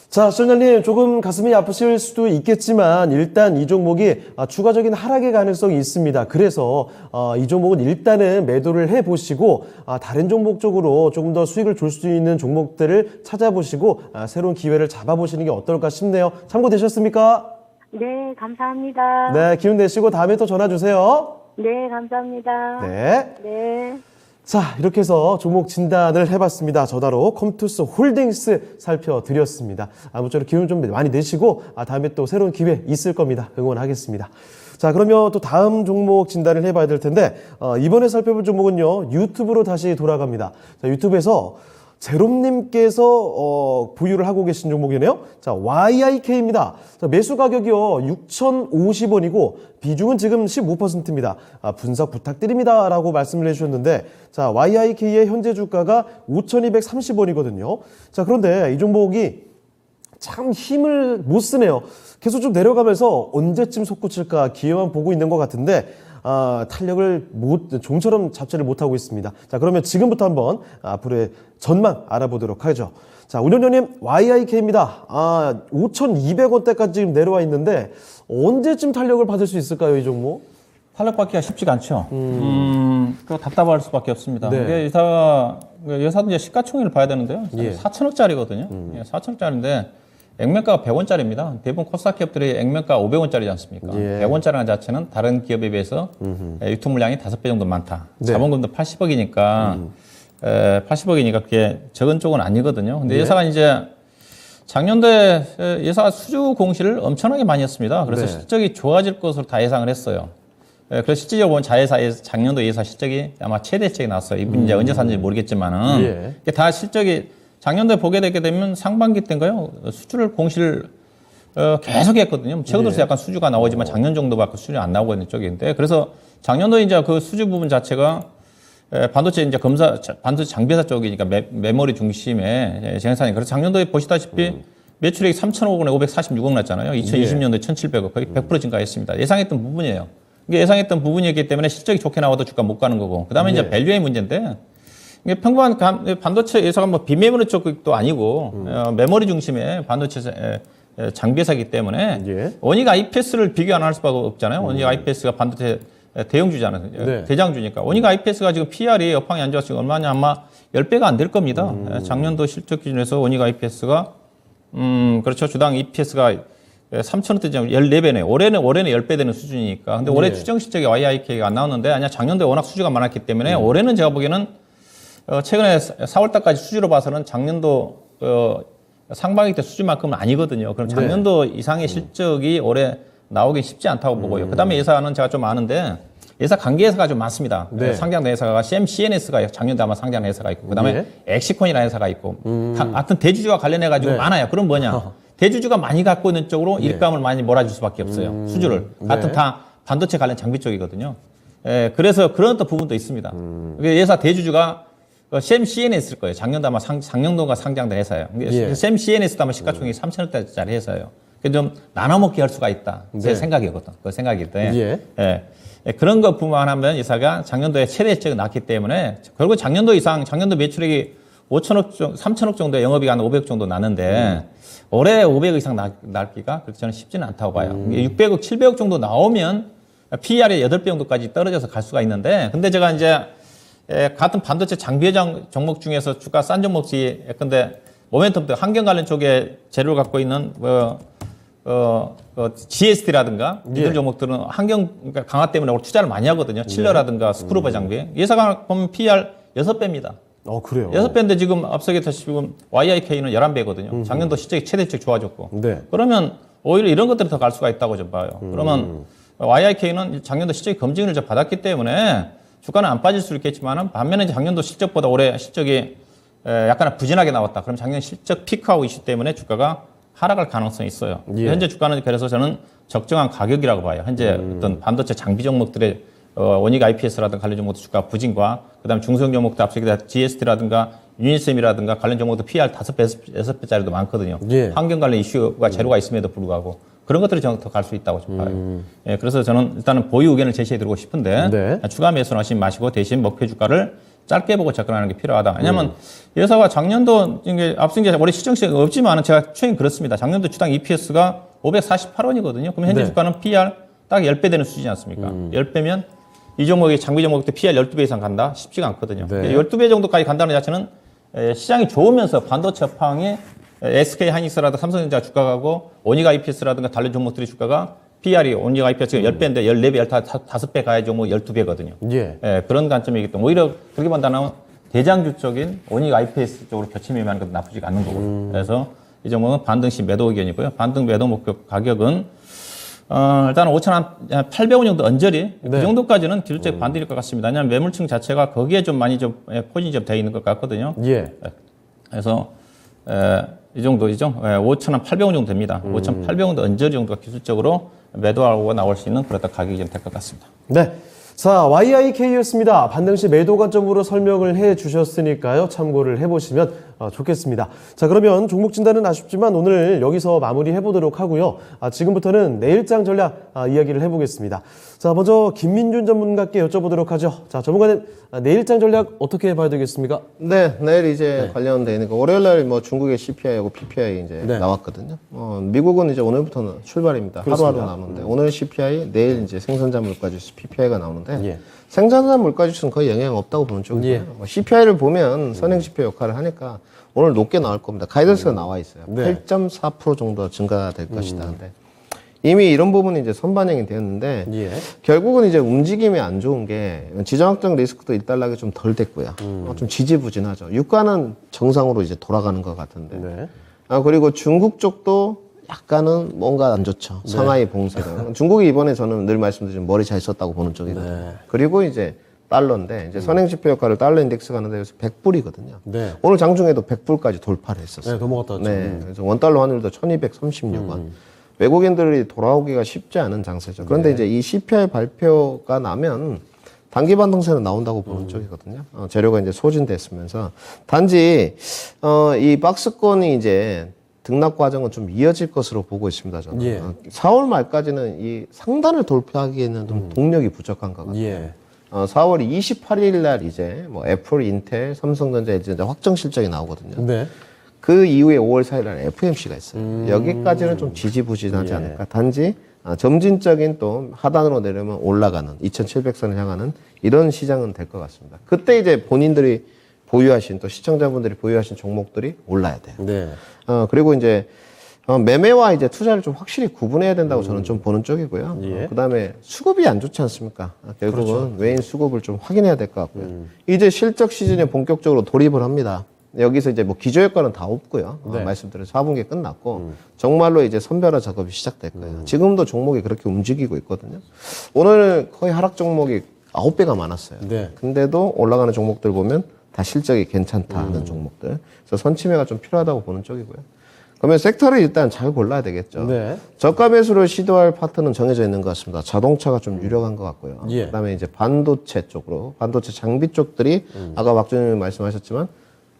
자, 시청자님 조금 가슴이 아프실 수도 있겠지만 일단 이 종목이 추가적인 하락의 가능성이 있습니다. 그래서 이 종목은 일단은 매도를 해보시고 다른 종목 쪽으로 조금 더 수익을 줄 수 있는 종목들을 찾아보시고 새로운 기회를 잡아보시는 게 어떨까 싶네요. 참고되셨습니까? 네, 감사합니다. 네, 기운 내시고 다음에 또 전화 주세요. 네, 감사합니다. 네. 네. 자, 이렇게 해서 종목 진단을 해봤습니다. 저다로 컴투스 홀딩스 살펴드렸습니다. 아무쪼록 기운 좀 많이 내시고 다음에 또 새로운 기회 있을 겁니다. 응원하겠습니다. 자, 그러면 또 다음 종목 진단을 해봐야 될 텐데 이번에 살펴볼 종목은요. 유튜브로 다시 돌아갑니다. 자, 유튜브에서 제롬님께서 보유를 하고 계신 종목이네요. 자, YIK입니다. 자, 매수 가격이요 6,050원이고 비중은 지금 15%입니다. 분석 부탁드립니다라고 말씀을 해주셨는데, 자, YIK의 현재 주가가 5,230원이거든요. 자, 그런데 이 종목이 참 힘을 못 쓰네요. 계속 좀 내려가면서 언제쯤 솟구칠까 기회만 보고 있는 것 같은데 탄력을 좀처럼 잡지를 못하고 있습니다. 자, 그러면 지금부터 한번 앞으로의 전망 알아보도록 하죠. 자, 운영위원님 YIK입니다. 5,200원대까지 지금 내려와 있는데 언제쯤 탄력을 받을 수 있을까요, 이 종목? 탄력받기가 쉽지가 않죠. 그 답답할 수밖에 없습니다. 네. 이게 여사도 이제 시가총액을 봐야 되는데요. 예. 4천억짜리거든요. 4천억짜리인데 액면가가 100원짜리입니다. 대부분 코스닥 기업들이 액면가 500원짜리지 않습니까? 예. 100원짜리라는 자체는 다른 기업에 비해서 유통 물량이 5배 정도 많다. 네. 자본금도 80억이니까 80억이니까 그게 적은 쪽은 아니거든요. 근데 네. 여사가 이제 작년도에 여사가 수주 공시를 엄청나게 많이 했습니다. 그래서 네. 실적이 좋아질 것으로 다 예상을 했어요. 그래서 실질적으로 보면 자회사의 작년도 예사 실적이 아마 최대 실적이 나왔어요. 이분이 이제 언제 샀는지 모르겠지만은 예. 이게 다 실적이 작년도에 보게 되게 되면 상반기 때인가요? 수주를 공시를 계속 했거든요. 최근 들어서 약간 수주가 나오지만 작년 정도밖에 수주가 안 나오고 있는 쪽인데 그래서 작년도에 이제 그 수주 부분 자체가 반도체 이제 반도체 장비회사 쪽이니까 메모리 중심의 생산이 그래서 작년도에 보시다시피 매출액이 3,000억 원에 546억 났잖아요. 2020년도에 1,700억 거의 100% 증가했습니다. 예상했던 부분이에요. 이게 예상했던 부분이었기 때문에 실적이 좋게 나와도 주가 못 가는 거고 그다음에 이제 밸류의 문제인데 이게 평범한 반도체 회사가 뭐 비메모리 쪽도 아니고 메모리 중심의 반도체 장비회사이기 때문에 예. 원익 IPS를 비교 안 할 수밖에 없잖아요. 원익 IPS가 반도체 대형주잖아요. 네. 대장주니까. 원익 IPS가 지금 PR이 여팡이 안 좋아서 지금 얼마냐 아마 10배가 안 될 겁니다. 작년도 실적 기준에서 원익 IPS가 그렇죠. 주당 EPS가 3,000원대 14배네요. 올해는 10배 되는 수준이니까. 근데 올해 네. 추정 실적이 YIK가 안 나왔는데 아니야 작년도에 워낙 수주가 많았기 때문에 올해는 제가 보기에는 최근에 4월달까지 수주로 봐서는 작년도 상반기 때 수주만큼은 아니거든요. 그럼 작년도 이상의 실적이 올해 나오기 쉽지 않다고 보고요. 그다음에 예사는 제가 좀 아는데 예사 관계회사가 좀 많습니다. 네. 상장된 회사가 CMCNS가 작년에 아마 상장된 회사가 있고 그다음에 예. 엑시콘이라는 회사가 있고 하여튼 대주주와 관련해 가지고 네. 많아요. 그럼 뭐냐? 대주주가 많이 갖고 있는 쪽으로 일감을 많이 몰아줄 수밖에 없어요. 수주를. 같은 네. 다 반도체 관련 장비 쪽이거든요. 그래서 그런 또 부분도 있습니다. 예사 대주주가 CMCNS일 거예요. 작년도 아마 작년도가 상장된 회사예요. 예. CMCNS도 아마 시가총액이 3,000원대짜리 회사예요. 좀 나눠먹기 할 수가 있다. 제 네. 생각이거든. 그 생각인데. 예. 그런 것 부분하면 이사가 작년도에 최대 실적이 났기 때문에 결국 작년도 매출액이 5천억 정도, 3천억 정도 영업이익 한 500억 정도 나는데 올해 500억 이상 날기가 그렇게 저는 쉽지는 않다고 봐요. 600억, 700억 정도 나오면 PER이 8배 정도까지 떨어져서 갈 수가 있는데 근데 제가 이제 같은 반도체 장비 종목 중에서 주가 싼 종목이 근데 모멘텀도 환경 관련 쪽에 재료를 갖고 있는 GST라든가 이들 종목들은 환경 강화 때문에 투자를 많이 하거든요. 칠러라든가 스크루버 장비. 예사가 보면 PR 6배입니다. 그래요. 6배인데 지금 앞서 얘기했듯이 지금 YIK는 11배거든요. 작년도 실적이 최대 실적 좋아졌고. 네. 그러면 오히려 이런 것들이 더 갈 수가 있다고 좀 봐요. 그러면 YIK는 작년도 실적이 검증을 좀 받았기 때문에 주가는 안 빠질 수 있겠지만 반면에 작년도 실적보다 올해 실적이 약간 부진하게 나왔다. 그럼 작년 실적 피크하고 이슈 때문에 주가가 하락할 가능성이 있어요. 예. 현재 주가는 그래서 저는 적정한 가격이라고 봐요. 현재 어떤 반도체 장비 종목들의 원익 IPS라든가 관련 종목들 주가 부진과 그다음에 중소형 종목들 앞서 얘기한 GST라든가 유니셈이라든가 관련 종목들 PR 5배, 6배짜리도 많거든요. 예. 환경 관련 이슈가 재료가 있음에도 불구하고 그런 것들이 저는 더 갈 수 있다고 좀 봐요. 그래서 저는 일단은 보유 의견을 제시해드리고 싶은데 네. 추가 매수는 하시지 마시고 대신 목표 주가를 짧게 보고 접근하는 게 필요하다. 왜냐하면 회사가 작년도 이게 앞서 이제 올해 시정시가 없지만 제가 추정이 그렇습니다. 작년도 주당 EPS가 548원이거든요. 그럼 현재 네. 주가는 PR 딱 10배 되는 수준이지 않습니까? 10배면 이 종목이 장비 종목 때 PR 12배 이상 간다? 쉽지가 않거든요. 네. 12배 정도까지 간다는 자체는 시장이 좋으면서 반도체 업황이 SK 하이닉스라든가 삼성전자 주가가고 원익 IPS라든가 다른 종목들의 주가가 PR이 원익 IPS가 10배인데 14배, 15배 가야지 뭐 12배거든요. 예. 그런 관점이기 때문에 오히려 그렇게 본다면 대장주 쪽인 원익 IPS 쪽으로 교침이 많은 것도 나쁘지가 않는 거고. 그래서 이 종목은 반등시 매도 의견이고요. 반등 매도 목표 가격은 일단 5,800원 정도 언저리 네. 그 정도까지는 기술적 반등일 것 같습니다. 왜냐하면 매물층 자체가 거기에 좀 많이 좀 포진이 좀 되어 있는 것 같거든요. 예. 그래서 이 정도이죠. 5,800원 정도 됩니다. 5,800원 정도 언저리 정도가 기술적으로 매도하고 나올 수 있는 그렇다 가격이 좀 될 것 같습니다. 네. 자, YIK였습니다. 반등시 매도 관점으로 설명을 해 주셨으니까요. 참고를 해보시면 좋겠습니다. 자, 그러면 종목 진단은 아쉽지만 오늘 여기서 마무리해 보도록 하고요. 지금부터는 내일장 전략 이야기를 해보겠습니다. 자, 먼저 김민준 전문가께 여쭤보도록 하죠. 자, 전문가는 내일장 전략 어떻게 봐야 되겠습니까? 네, 내일 이제 관련되니까 월요일 날 뭐 중국의 CPI하고 PPI 이제 네. 나왔거든요. 미국은 이제 오늘부터는 출발입니다. 그렇습니다. 하루하루 나오는데 오늘 CPI, 내일 이제 생산자 물가지수 PPI가 나오는데 예. 생산자 물가지수는 거의 영향 없다고 보는 쪽이고요. 예. CPI를 보면 선행 지표 역할을 하니까 오늘 높게 나올 겁니다. 가이던스가 나와 있어요. 네. 8.4% 정도 증가될 것이다. 근데 이미 이런 부분이 이제 선반영이 되었는데 예. 결국은 이제 움직임이 안 좋은 게 지정 확정 리스크도 일단락이 좀 덜 됐고요. 좀 지지부진하죠. 유가는 정상으로 이제 돌아가는 것 같은데. 네. 그리고 중국 쪽도 약간은 뭔가 안 좋죠. 상하이 봉쇄를. 중국이 이번에 저는 늘 말씀드린 머리 잘 썼다고 보는 쪽이거든요. 네. 그리고 이제 달러인데 이제 선행지표 역할을 달러 인덱스가 하는데 여기서 100불이거든요. 네. 오늘 장중에도 100불까지 돌파를 했었어요. 네, 넘어갔다 왔죠. 네, 그래서 원달러 환율도 1236원. 외국인들이 돌아오기가 쉽지 않은 장세죠. 그런데 이제 이 CPI 발표가 나면 단기 반등세는 나온다고 보는 쪽이거든요. 재료가 이제 소진됐으면서 단지 이 박스권이 이제 등락 과정은 좀 이어질 것으로 보고 있습니다. 저는 예. 4월 말까지는 이 상단을 돌파하기에는 좀 동력이 부족한 것 같아요. 예. 4월 28일 날 이제 뭐 애플, 인텔, 삼성전자 이제 확정 실적이 나오거든요. 네. 그 이후에 5월 4일 날 FMC가 있어요. 여기까지는 좀 지지부진하지 않을까. 단지 점진적인 또 하단으로 내려면 올라가는 2700선을 향하는 이런 시장은 될 것 같습니다. 그때 이제 본인들이 보유하신 또 시청자분들이 보유하신 종목들이 올라야 돼요. 네. 그리고 이제 매매와 이제 투자를 좀 확실히 구분해야 된다고 저는 좀 보는 쪽이고요. 예. 그다음에 수급이 안 좋지 않습니까? 결국은 외인 수급을 좀 확인해야 될 것 같고요. 이제 실적 시즌에 본격적으로 돌입을 합니다. 여기서 이제 뭐 기저효과는 다 없고요. 네. 말씀드린 4분기 끝났고 정말로 이제 선별화 작업이 시작될 거예요. 지금도 종목이 그렇게 움직이고 있거든요. 오늘 거의 하락 종목이 9배가 많았어요. 네. 근데도 올라가는 종목들 보면 다 실적이 괜찮다는 종목들. 그래서 선침해가 좀 필요하다고 보는 쪽이고요. 그러면 섹터를 일단 잘 골라야 되겠죠. 네. 저가 매수를 시도할 파트는 정해져 있는 것 같습니다. 자동차가 좀 유력한 것 같고요. 예. 그다음에 이제 반도체 쪽으로 반도체 장비 쪽들이 아까 박준님 말씀하셨지만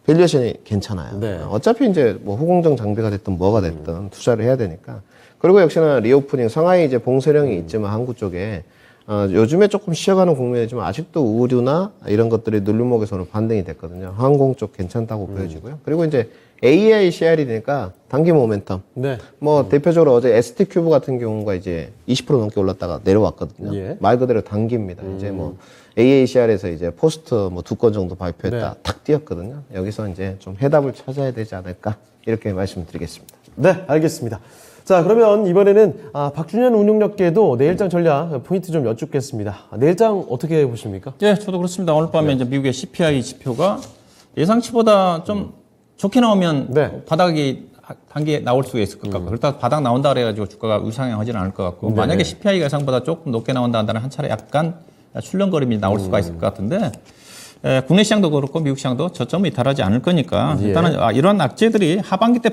밸류에이션이 괜찮아요. 네. 어차피 이제 뭐 후공정 장비가 됐든 뭐가 됐든 투자를 해야 되니까. 그리고 역시나 리오프닝 상하이 이제 봉쇄령이 있지만 한국 쪽에 요즘에 조금 쉬어가는 국면이지만 아직도 우류나 이런 것들이 눌림목에서는 반등이 됐거든요. 항공 쪽 괜찮다고 보여지고요. 그리고 이제 AI CR이 되니까 단기 모멘텀. 네. 뭐 대표적으로 어제 ST 큐브 같은 경우가 이제 20% 넘게 올랐다가 내려왔거든요. 예. 말 그대로 단기입니다. 이제 뭐 AACR에서 이제 포스트 뭐 2건 정도 발표했다 네. 탁 뛰었거든요. 여기서 이제 좀 해답을 찾아야 되지 않을까 이렇게 말씀드리겠습니다. 네, 알겠습니다. 자, 그러면 이번에는 박준현 운용력께도 내일장 전략 포인트 좀 여쭙겠습니다. 내일장 어떻게 보십니까? 예, 저도 그렇습니다. 오늘 밤에 이제 미국의 CPI 지표가 예상치보다 좀 좋게 나오면 네. 바닥이 단기에 나올 수가 있을 것 같고, 그렇다가 바닥 나온다 그래가지고 주가가 우상향하지는 않을 것 같고, 만약에 CPI가 예상보다 조금 높게 나온다 한다면 한 차례 약간 출렁거림이 나올 수가 있을 것 같은데, 국내 시장도 그렇고 미국 시장도 저점을 이탈하지 않을 거니까 일단은 이런 악재들이 하반기 때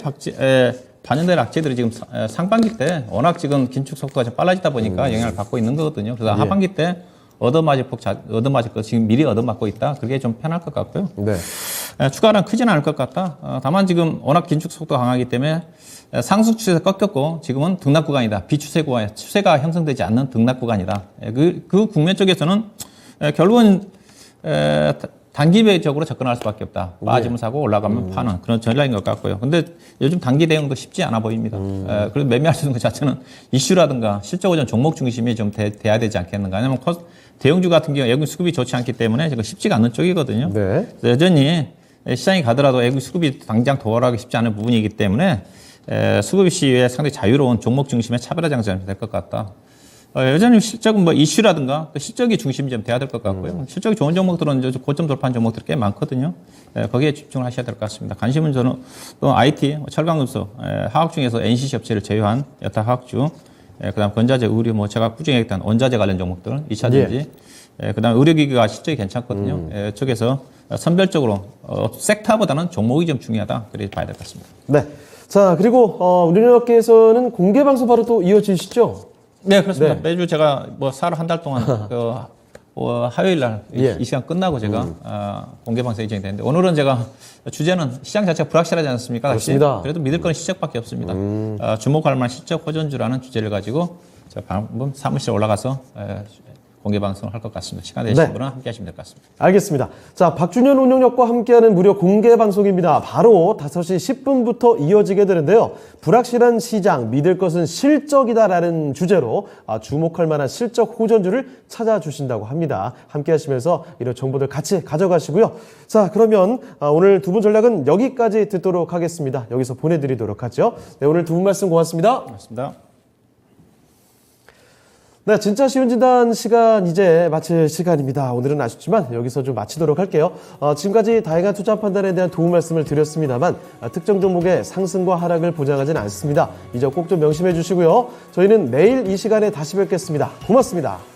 반영될 악재들이 지금 상반기 때 워낙 지금 긴축 속도가 좀 빨라지다 보니까 영향을 받고 있는 거거든요. 그래서 하반기 때 얻어맞을 거 지금 미리 얻어맞고 있다. 그게 좀 편할 것 같고요. 네. 추가는 크지는 않을 것 같다. 다만 지금 워낙 긴축 속도가 강하기 때문에 상승 추세에서 꺾였고 지금은 등락 구간이다. 비추세 구간, 추세가 형성되지 않는 등락 구간이다. 그 국면 쪽에서는 결국은 단기적으로 접근할 수밖에 없다. 빠지면 사고 올라가면 파는 그런 전략인 것 같고요. 근데 요즘 단기 대응도 쉽지 않아 보입니다. 그래서 매매할 수 있는 것 자체는 이슈라든가 실적으로 종목 중심이 좀 돼야 되지 않겠는가. 왜냐하면 대형주 같은 경우 예금 수급이 좋지 않기 때문에 지금 쉽지가 않은 쪽이거든요. 네. 그래서 여전히 시장이 가더라도 예금 수급이 당장 도달하기 쉽지 않은 부분이기 때문에 수급 시위에 상당히 자유로운 종목 중심의 차별화 장점이 될 것 같다. 여전히 실적은 뭐 이슈라든가 실적이 중심이 좀 돼야 될 것 같고요. 실적이 좋은 종목들은 이제 고점 돌파한 종목들이 꽤 많거든요. 거기에 집중을 하셔야 될 것 같습니다. 관심은 저는 또 IT, 철강금속, 화학 중에서 NCC 업체를 제외한 여타 화학주, 그다음 건자재, 의류, 뭐 제가 꾸준히 했던 원자재 관련 종목들, 2차전지, 그다음 의료기기가 실적이 괜찮거든요. 쪽에서 선별적으로 섹터보다는 종목이 좀 중요하다. 그렇게 봐야 될 것 같습니다. 네. 자, 그리고 운용력께서는 공개 방송 바로 또 이어지시죠? 네, 그렇습니다. 네. 매주 제가 뭐 사흘 한 달 동안 화요일 날 예. 이 시간 끝나고 제가 공개 방송 예정이 되는데 오늘은 제가 주제는 시장 자체가 불확실하지 않습니까? 그렇습니다. 그래도 믿을 거는 실적밖에 없습니다. 주목할 만한 실적 호전주라는 주제를 가지고 제가 방금 사무실에 올라가서 공개 방송을 할 것 같습니다. 시간 되신 네. 분은 함께 하시면 될 것 같습니다. 알겠습니다. 자, 박준현 운영력과 함께하는 무료 공개 방송입니다. 바로 5시 10분부터 이어지게 되는데요. 불확실한 시장, 믿을 것은 실적이다라는 주제로 주목할 만한 실적 호전주를 찾아주신다고 합니다. 함께 하시면서 이런 정보들 같이 가져가시고요. 자, 그러면 오늘 두 분 전략은 여기까지 듣도록 하겠습니다. 여기서 보내드리도록 하죠. 네, 오늘 두 분 말씀 고맙습니다. 고맙습니다. 네, 진짜 쉬운 진단 시간 이제 마칠 시간입니다. 오늘은 아쉽지만 여기서 좀 마치도록 할게요. 지금까지 다양한 투자 판단에 대한 도움 말씀을 드렸습니다만 특정 종목의 상승과 하락을 보장하지는 않습니다. 이 점 꼭 좀 명심해 주시고요. 저희는 내일 이 시간에 다시 뵙겠습니다. 고맙습니다.